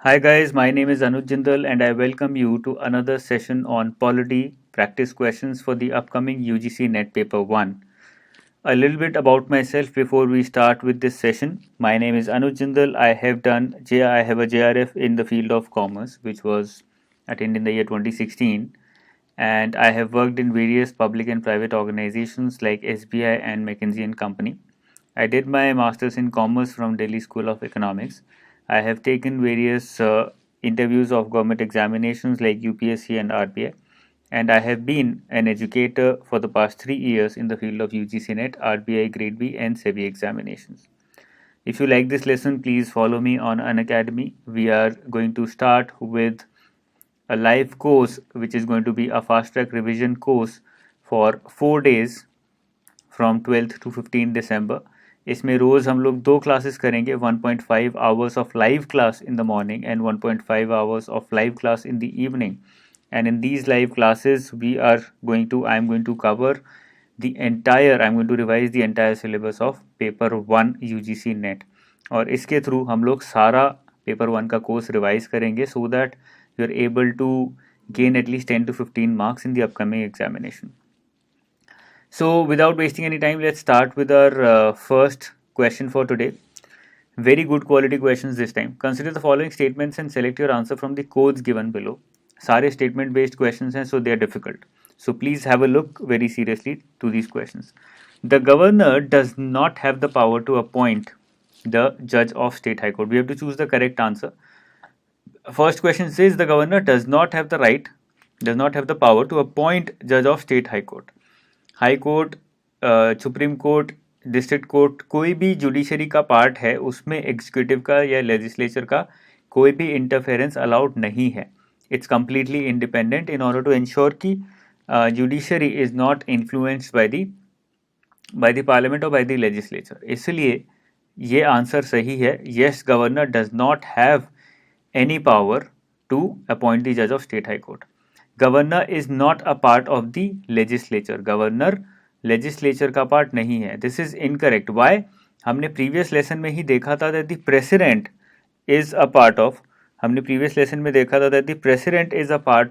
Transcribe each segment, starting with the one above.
Hi guys, my name is Anuj Jindal and I welcome you to another session on Polity practice questions for the upcoming UGC NET paper 1. A little bit about myself before we start with this session. My name is Anuj Jindal. I have a JRF in the field of commerce which was attained in the year 2016, and I have worked in various public and private organizations like SBI and McKinsey and Company. I did my masters in commerce from Delhi School of Economics. I have taken various interviews of government examinations like UPSC and RBI, and I have been an educator for the past 3 years in the field of UGC NET, RBI Grade B, and SEBI examinations. If you like this lesson, please follow me on Unacademy. We are going to start with a live course which is going to be a fast track revision course for 4 days from 12th to 15 दिसंबर. इसमें रोज़ हम लोग दो classes करेंगे, 1.5 hours of live class in the morning and 1.5 hours of live class in the evening. And in these live classes I'm going to cover I'm going to revise the entire syllabus of paper 1 UGC NET. और इसके through हम लोग सारा paper 1 का course revise करेंगे so that you are able to gain at least 10 to 15 marks in the upcoming examination. So without wasting any time, let's start with our first question for today. Very good quality questions this time. Consider the following statements and select your answer from the codes given below. सारे statement based questions हैं, so they are difficult. So please have a look very seriously to these questions. The governor does not have the power to appoint the judge of state high court. We have to choose the correct answer. First question says the governor does not have the power to appoint judge of state high court. High court, supreme court, district court, कोई भी judiciary का part है उसमें executive का या legislature का कोई भी इंटरफेरेंस अलाउड नहीं है. It's completely independent in order to ensure कि judiciary is not influenced by the parliament और बाय द लेजिस्लेचर. इसलिए ये आंसर सही है. Yes, governor does not have any power to appoint the जज of state high court. Governor is not a part of the legislature. Governor legislature का part नहीं है. This is incorrect. Why? हमने previous lesson में ही देखा था that the president is a part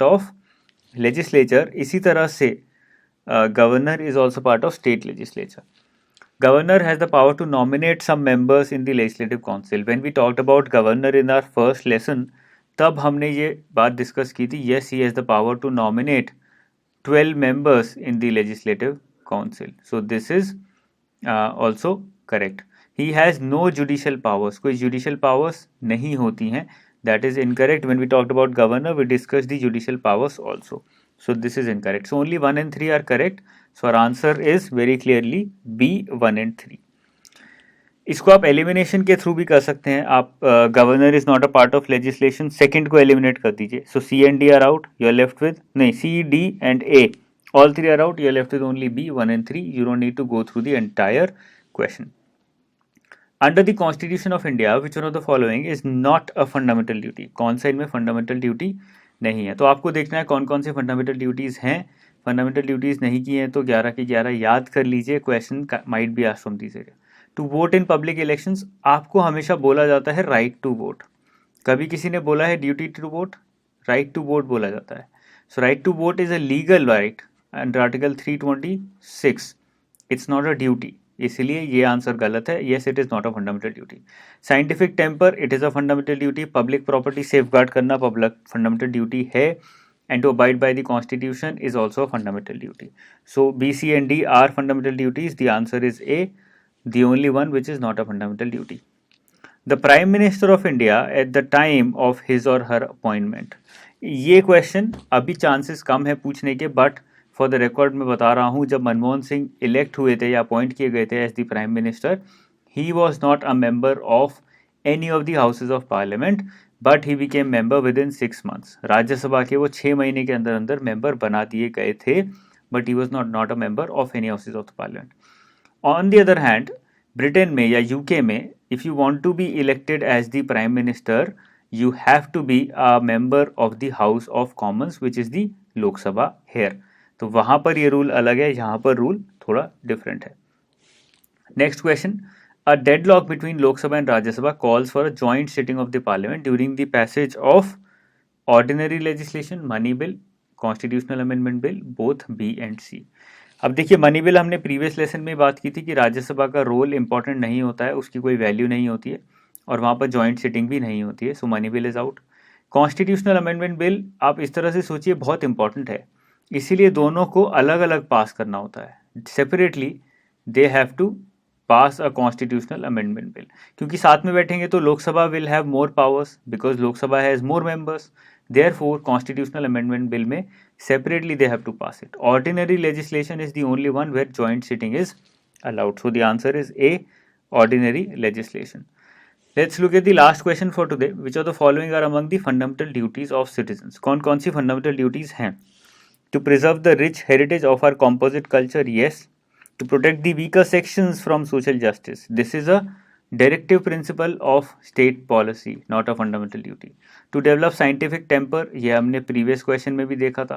of legislature. इसी तरह से governor is also part of state legislature. Governor has the power to nominate some members in the legislative council. When we talked about governor in our first lesson, तब हमने ये बात discuss की थी. Yes, he has the power to nominate 12 members in the legislative council. So this is also correct. He has no judicial powers. कोई judicial powers नहीं होती हैं. That is incorrect. When we talked about governor, we discussed the judicial powers also. So this is incorrect. So only 1 and 3 are correct. So our answer is very clearly B, 1 and 3. इसको आप elimination के through भी कर सकते हैं. आप governor is not a part of legislation, second को eliminate कर दीजिए. So C and D are out, you are left with C, D and A, all 3 are out, you are left with only B, 1 and 3. You don't need to go through the entire question. Under the constitution of India which one of the following is not a fundamental duty. कौन सा इनमें fundamental duty नहीं है? तो आपको देखना है कौन कौन से फंडामेंटल ड्यूटीज हैं. फंडामेंटल ड्यूटीज नहीं की हैं तो 11 की 11 याद कर लीजिए. Question might be asked from this area. To vote in public elections, आपको हमेशा बोला जाता है राइट टू वोट. कभी किसी ने बोला है duty to vote? Right to vote बोला जाता है. So right to vote is a legal right under article 326. It's not a duty. इसलिए ये आंसर गलत है. Yes, it is not a fundamental duty. Scientific temper, it is a fundamental duty. Public property safeguard करना public fundamental duty है. And to abide by the constitution is also a fundamental duty. So B, C and D are fundamental duties. The answer is A, the only one which is not a fundamental duty. The Prime Minister of India at the time of his or her appointment. ये question अभी chances कम है पूछने के, but for the record मैं बता रहा हूँ, जब मनमोहन सिंह इलेक्ट हुए थे या अपॉइंट किए गए थे as the prime minister, he was not a member of any of the houses of parliament, but he became member within 6 months. Rajya Sabha के वो 6 महीने के अंदर अंदर मेंबर बना दिए गए थे, but he was not a member of any houses of the parliament. On the other hand, Britain में या यूके में, if you want to be elected as the prime minister, you have to be a member of the House of Commons, which is the Lok Sabha here. तो वहां पर ये rule अलग है, यहाँ पर रूल थोड़ा डिफरेंट है. Next question. A deadlock between Lok Sabha and Rajya Sabha calls for a joint sitting of the Parliament during the passage of ordinary legislation, money bill, constitutional amendment bill, both B and C. अब देखिए money bill हमने previous lesson में बात की थी कि राज्यसभा का role important नहीं होता है, उसकी कोई वैल्यू नहीं होती है और वहाँ पर जॉइंट सिटिंग भी नहीं होती है, so money bill is out. Constitutional amendment bill आप इस तरह से सोचिए बहुत इंपॉर्टेंट है, इसीलिए दोनों को अलग अलग पास करना होता है. Separately they have to pass a constitutional amendment bill, क्योंकि साथ में बैठेंगे तो Lok Sabha will have more powers because Lok Sabha has more members. Therefore, constitutional amendment bill में separately they have to pass it. Ordinary legislation is the only one where joint sitting is allowed. So the answer is A, ordinary legislation. Let's look at the last question for today. Which of the following are among the fundamental duties of citizens? कौन सी fundamental duties हैं? To preserve the rich heritage of our composite culture, yes. To protect the weaker sections from social justice. This is a directive principle of state policy, not a fundamental duty. To develop scientific temper, ये हमने previous question में भी देखा था.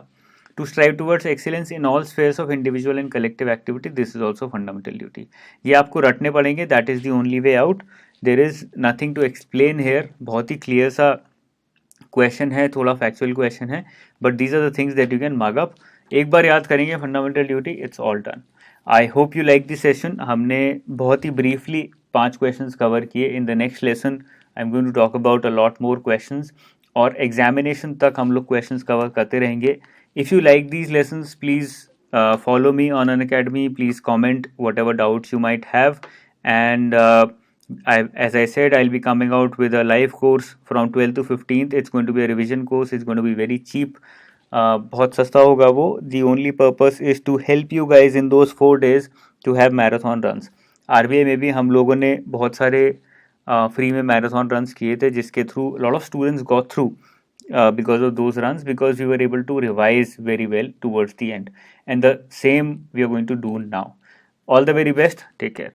To strive towards excellence in all spheres of individual and collective activity, this is also fundamental duty. ये आपको रटने पड़ेंगे, that is the only way out. There is nothing to explain here. बहुत ही clear सा क्वेश्चन है, थोड़ा factual question है, but these are the things that you can mug up. एक बार याद करेंगे fundamental duty, it's all done. I hope you like this session. हमने बहुत ही ब्रीफली 5 क्वेश्चंस कवर किए. In the next lesson I am going to talk about a lot more questions और examination तक हम लोग क्वेश्चंस कवर करते रहेंगे. If you like these lessons please follow me on Unacademy. Please comment whatever doubts you might have, and as I said, I'll be coming out with a live course from 12th to 15th. It's going to be a revision course. It's going to be very cheap. बहुत सस्ता होगा वो. The only purpose is to help you guys in those 4 days to have marathon runs. RBI में भी हम लोगों ने बहुत सारे फ्री में मैराथन रन्स किए थे, जिसके through lot of students got through because of those runs, because we were able to revise very well towards the end, and the same we are going to do now. All the very best. Take care.